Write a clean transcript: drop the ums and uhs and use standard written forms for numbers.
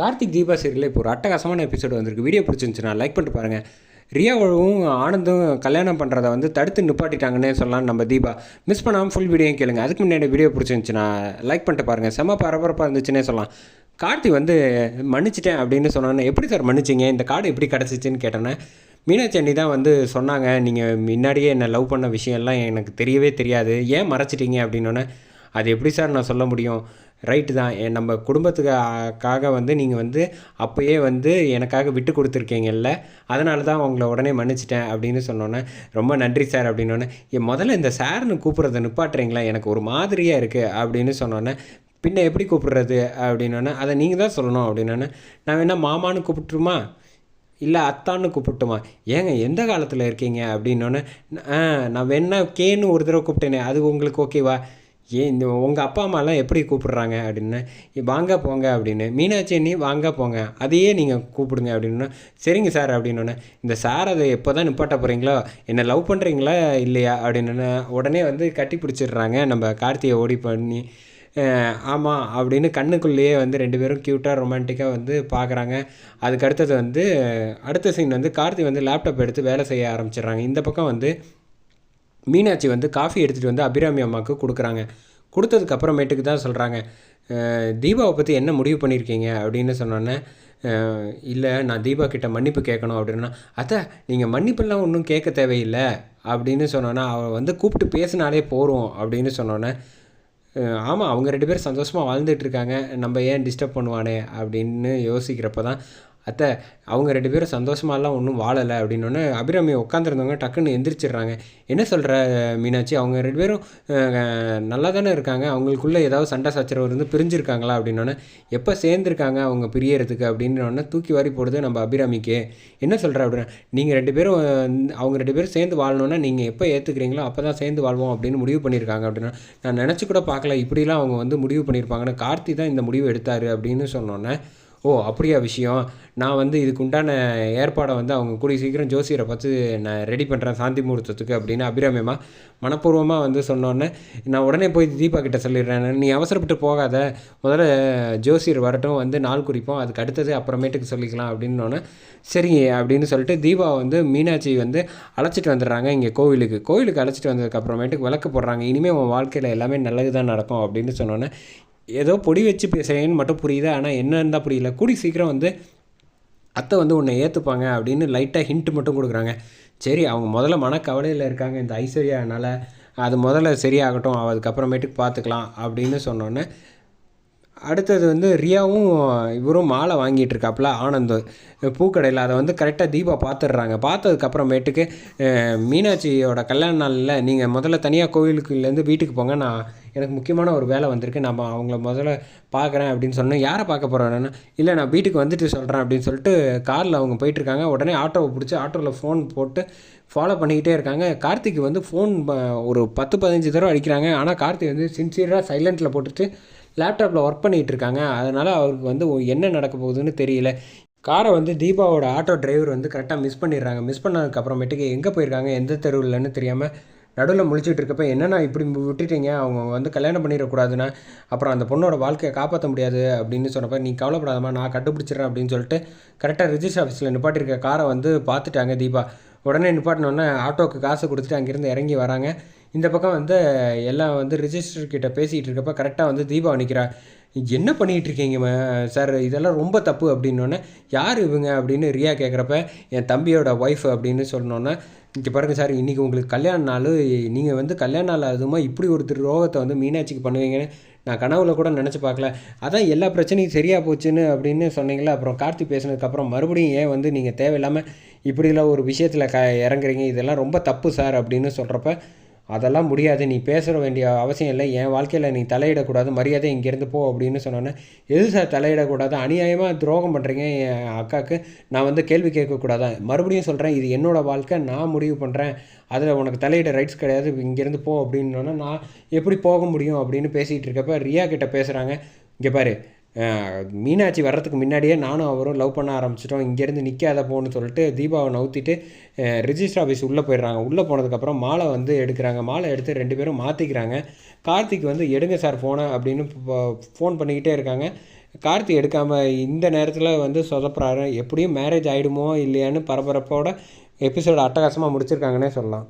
கார்த்திக் தீபா சீரியலில் இப்போ ஒரு அட்டகாசமான எபிசோடு வந்திருக்கு. வீடியோ பிடிச்சிருந்துச்சுன்னா லைக் பண்ணிட்டு பாருங்கள். ரியாவும் ஆனந்தும் கல்யாணம் பண்ணுறதை வந்து தடுத்து நிப்பாட்டிட்டாங்கன்னே சொல்லலாம். நம்ம தீபா மிஸ் பண்ணாமல் ஃபுல் வீடியோ கேளுங்க. அதுக்கு முன்னாடி வீடியோ பிடிச்சிருந்துச்சுன்னா லைக் பண்ணிட்டு பாருங்கள். செம்ம பரபரப்பாக இருந்துச்சுன்னே சொல்லலாம். கார்த்தி வந்து மன்னிச்சிட்டேன் அப்படின்னு சொன்னோன்னே, எப்படி சார் மன்னிச்சிங்க, இந்த கார்டு எப்படி கிடச்சிச்சின்னு கேட்டோன்னே, மீனாட்சி அண்ணி தான் வந்து சொன்னாங்க, நீங்கள் முன்னாடியே என்னை லவ் பண்ண விஷயம்லாம் எனக்கு தெரியவே தெரியாது, ஏன் மறைச்சிட்டீங்க அப்படின்னோடனே, அது எப்படி சார் நான் சொல்ல முடியும், ரைட்டு தான், நம்ம குடும்பத்துக்காக வந்து நீங்கள் வந்து அப்போயே வந்து எனக்காக விட்டு கொடுத்துருக்கீங்கல்ல, அதனால தான் உங்களை உடனே மன்னிச்சிட்டேன் அப்படின்னு சொன்னோன்னே, ரொம்ப நன்றி சார் அப்படின்னோடனே, முதல்ல இந்த சார்னு கூப்பிட்றத நிப்பாட்டுறீங்களா, எனக்கு ஒரு மாதிரியாக இருக்குது அப்படின்னு சொன்னோன்னே, பின்ன எப்படி கூப்பிடுறது அப்படின்னோடனே, அதை நீங்கள் தான் சொல்லணும் அப்படின்னோடனே, நான் வேணால் மாமான்னு கூப்பிட்டுருமா, இல்லை அத்தான்னு கூப்பிட்டுமா, ஏங்க எந்த காலத்தில் இருக்கீங்க அப்படின்னோடனே, நான் வேணா கேன்னு ஒரு தடவை கூப்பிட்டேனே, அது உங்களுக்கு ஓகேவா, ஏன் இந்த உங்கள் அப்பா அம்மாலாம் எப்படி கூப்பிட்றாங்க அப்படின்னு, வாங்க போங்க அப்படின்னு, மீனாட்சி அண்ணி வாங்க போங்க, அதையே நீங்கள் கூப்பிடுங்க அப்படின்னா, சரிங்க சார் அப்படின்னோடனே, இந்த சார் அதை எப்போ தான் நிப்பாட்ட போகிறீங்களோ, என்னை லவ் பண்ணுறீங்களா இல்லையா அப்படின்னு உடனே வந்து கட்டி பிடிச்சிடுறாங்க நம்ம கார்த்தியை ஓடி பண்ணி. ஆமாம் அப்படின்னு கண்ணுக்குள்ளேயே வந்து ரெண்டு பேரும் க்யூட்டாக ரொமான்டிக்காக வந்து பார்க்குறாங்க. அதுக்கு அடுத்தது வந்து அடுத்த சீன் வந்து கார்த்தி வந்து லேப்டாப் எடுத்து வேலை செய்ய ஆரம்பிச்சிடுறாங்க. இந்த பக்கம் வந்து மீனாட்சி வந்து காஃபி எடுத்துகிட்டு வந்து அபிராமி அம்மாவுக்கு கொடுக்குறாங்க. கொடுத்ததுக்கு அப்புறமேட்டுக்கு தான் சொல்கிறாங்க, தீபாவை பற்றி என்ன முடிவு பண்ணியிருக்கீங்க அப்படின்னு சொன்னோன்னே, இல்லை நான் தீபா கிட்ட மன்னிப்பு கேட்கணும் அப்படின்னா, அத்தை நீங்கள் மன்னிப்பெல்லாம் ஒன்றும் கேட்க தேவையில்லை அப்படின்னு சொன்னோன்னா, அவள் வந்து கூப்பிட்டு பேசினாலே போகிறோம் அப்படின்னு சொன்னோன்னே, ஆமாம் அவங்க ரெண்டு பேரும் சந்தோஷமாக வாழ்ந்துட்டுருக்காங்க, நம்ம ஏன் டிஸ்டர்ப் பண்ணுவானே அப்படின்னு யோசிக்கிறப்ப தான், அத்தை அவங்க ரெண்டு பேரும் சந்தோஷமாலாம் ஒன்றும் வாழலை அப்படின்னோடனே, அபிராமி உட்காந்துருந்தவங்க டக்குன்னு எந்திரிச்சிடுறாங்க. என்ன சொல்கிற மீனாட்சி, அவங்க ரெண்டு பேரும் நல்லா தானே இருக்காங்க, அவங்களுக்குள்ளே ஏதாவது சண்டை சச்சரவு இருந்து பிரிஞ்சிருக்காங்களா அப்படின்னோடனே, எப்போ சேர்ந்துருக்காங்க அவங்க பிரியறதுக்கு அப்படின்னோடனே தூக்கி வாரி போடுது நம்ம அபிராமிக்கு. என்ன சொல்கிற அப்படின்னா, நீங்கள் ரெண்டு பேரும் அவங்க ரெண்டு பேரும் சேர்ந்து வாழணுன்னா நீங்கள் எப்போ ஏற்றுக்கிறீங்களோ அப்போ தான் சேர்ந்து வாழ்வோம் அப்படின்னு முடிவு பண்ணியிருக்காங்க அப்படின்னா, நான் நினச்சி கூட பார்க்கல இப்படிலாம் அவங்க வந்து முடிவு பண்ணியிருப்பாங்கன்னு, கார்த்தி தான் இந்த முடிவு எடுத்தார் அப்படின்னு சொன்னோன்னே, ஓ அப்படியா விஷயம், நான் வந்து இதுக்கு உண்டான ஏற்பாடை வந்து அவங்க கூடிய சீக்கிரம் ஜோசியரை பார்த்து நான் ரெடி பண்ணுறேன் சாந்தி முகூர்த்தத்துக்கு அப்படின்னு அபிராமியம்மா மனப்பூர்வமாக வந்து சொன்னோன்னே, நான் உடனே போய் தீபா கிட்ட சொல்லிடுறேன், நீ அவசரப்பட்டு போகாத, முதல்ல ஜோசியர் வரட்டும், வந்து நாள் குறிப்போம், அதுக்கு அடுத்தது அப்புறமேட்டுக்கு சொல்லிக்கலாம் அப்படின்னோடனே, சரி அப்படின்னு சொல்லிட்டு தீபா வந்து மீனாட்சி வந்து அழைச்சிட்டு வந்துடுறாங்க இங்கே கோவிலுக்கு அழைச்சிட்டு வந்ததுக்கப்புறமேட்டுக்கு விளக்கு போடுறாங்க, இனிமேல் உன் வாழ்க்கையில் எல்லாமே நல்லது தான் நடக்கும் அப்படின்னு சொன்னோன்னே, ஏதோ பொடி வச்சு பேசுகிறேன்னு மட்டும் புரியுது, ஆனால் என்னன்னு தான் புரியல. கூடி சீக்கிரம் வந்து அத்தை வந்து உன்னை ஏற்றுப்பாங்க அப்படின்னு லைட்டாக ஹிண்ட்டு மட்டும் கொடுக்குறாங்க. சரி அவங்க முதல்ல மனக்கவலையில் இருக்காங்க இந்த ஐஸ்வர்யானால், அது முதல்ல சரியாகட்டும், அதுக்கப்புறமேட்டுக்கு பார்த்துக்கலாம் அப்படின்னு சொன்னோன்னே, அடுத்தது வந்து ரியாவும் இவரும் மாலை வாங்கிட்டு இருக்காப்புல ஆனந்த் பூக்கடையில், அதை வந்து கரெக்டாக தீபா பார்த்துடுறாங்க. பார்த்ததுக்கப்புறமேட்டுக்கு, மீனாட்சியோட கல்யாண நாளில் நீங்கள் முதல்ல தனியாக கோவிலுக்குலேருந்து வீட்டுக்கு போங்க, நான் எனக்கு முக்கியமான ஒரு வேலை வந்திருக்கு, நான் அவங்கள முதல்ல பார்க்குறேன் அப்படின்னு சொன்னேன். யாரை பார்க்க போகிறேன்னா, இல்லை நான் வீட்டுக்கு வந்துட்டு சொல்கிறேன் அப்படின்னு சொல்லிட்டு காரில் அவங்க போயிட்டுருக்காங்க. உடனே ஆட்டோவை பிடிச்சி ஆட்டோவில் ஃபோன் போட்டு ஃபாலோ பண்ணிக்கிட்டே இருக்காங்க. கார்த்திக் வந்து ஃபோன் ஒரு 10-15 தடவை அடிக்கிறாங்க. ஆனால் கார்த்திக் வந்து சின்சியராக சைலண்ட்டில் போட்டுட்டு லேப்டாப்பில் ஒர்க் பண்ணிகிட்டு இருக்காங்க. அதனால் அவருக்கு வந்து என்ன நடக்க போகுதுன்னு தெரியல. காரை வந்து தீபாவோட ஆட்டோ டிரைவர் வந்து கரெக்டாக மிஸ் பண்ணிடுறாங்க. மிஸ் பண்ணதுக்கப்புறமேட்டுக்கு எங்கே போயிருக்காங்க எந்த தெருவில்னு தெரியாமல் நடுவில் முழிச்சிட்டு இருக்கப்போ, என்னென்னா இப்படி விட்டுட்டீங்க, அவங்க வந்து கல்யாணம் பண்ணிடக்கூடாதுன்னா அப்புறம் அந்த பொண்ணோட வாழ்க்கையை காப்பாற்ற முடியாது அப்படின்னு சொன்னப்போ, நீ கவலைப்படாதம்மா நான் கண்டுபிடிச்சிட்றேன் அப்படின்னு சொல்லிட்டு கரெக்டாக ரிஜிஸ்டர் ஆஃபீஸில் நிப்பாட்டிருக்க காரை வந்து பார்த்துட்டாங்க தீபா. உடனே நிப்பாட்டினோடனே ஆட்டோவுக்கு காசு கொடுத்துட்டு அங்கேருந்து இறங்கி வராங்க. இந்த பக்கம் வந்து எல்லாம் வந்து ரிஜிஸ்டர் கிட்ட பேசிகிட்டு இருக்கப்போ கரெக்டாக வந்து தீபா நிற்கிறா. என்ன பண்ணிகிட்டு இருக்கீங்க சார், இதெல்லாம் ரொம்ப தப்பு அப்படின்னோடனே, யார் இவங்க அப்படின்னு ரியா கேட்குறப்ப, என் தம்பியோட ஒய்ஃப் அப்படின்னு சொன்னோன்னே, இங்கே பாருங்கள் சார், இன்றைக்கி உங்களுக்கு கல்யாண நாள், நீங்கள் வந்து கல்யாண நாள் அதுமா இப்படி ஒரு துரோகத்தை வந்து மீனாட்சிக்கு பண்ணுவீங்கன்னு நான் கனவுல கூட நினச்சி பார்க்கல, அதான் எல்லா பிரச்சனையும் சரியாக போச்சுன்னு அப்படின்னு சொன்னீங்களே, அப்புறம் கார்த்தி பேசினதுக்கப்புறம் மறுபடியும் ஏன் வந்து நீங்கள் தேவையில்லாமல் இப்படிலாம் ஒரு விஷயத்தில் இறங்குறீங்க, இதெல்லாம் ரொம்ப தப்பு சார் அப்படின்னு சொல்கிறப்ப, அதெல்லாம் முடியாது, நீ பேச வேண்டிய அவசியம் இல்லை, என் வாழ்க்கையில் நீ தலையிடக்கூடாது, மரியாதை இங்கேருந்து போ அப்படின்னு சொன்னோன்னே, எது சார் தலையிடக்கூடாது, அநியாயமாக துரோகம் பண்ணுறீங்க என் அக்காவுக்கு, நான் வந்து கேள்வி கேட்கக்கூடாதா, மறுபடியும் சொல்கிறேன் இது என்னோடய வாழ்க்கை, நான் முடிவு பண்ணுறேன், அதில் உனக்கு தலையிட ரைட்ஸ் கிடையாது, இங்கேருந்து போ அப்படின்னோன்னா, நான் எப்படி போக முடியும் அப்படின்னு பேசிகிட்டு இருக்கப்போ ரியா கிட்ட பேசுகிறாங்க. இங்கே பாரு, மீனாட்சி வர்றதுக்கு முன்னாடியே நானும் அவரும் லவ் பண்ண ஆரம்பிச்சிட்டோம், இங்கேருந்து நிற்காத போன்னு சொல்லிட்டு தீபாவை நவுத்திட்டு ரிஜிஸ்டர் ஆஃபீஸ் உள்ளே போயிடுறாங்க. உள்ளே போனதுக்கப்புறம் மாலை வந்து எடுக்கிறாங்க. மாலை எடுத்து ரெண்டு பேரும் மாற்றிக்கிறாங்க. கார்த்திக் வந்து எடுங்க சார் ஃபோனை அப்படின்னு ஃபோன் பண்ணிக்கிட்டே இருக்காங்க. கார்த்தி எடுக்காமல் இந்த நேரத்தில் வந்து சொதப்புறாரு. எப்படியும் மேரேஜ் ஆகிடுமோ இல்லையான்னு பரபரப்போட எபிசோடு அட்டகாசமாக முடிச்சிருக்காங்கன்னே சொல்லலாம்.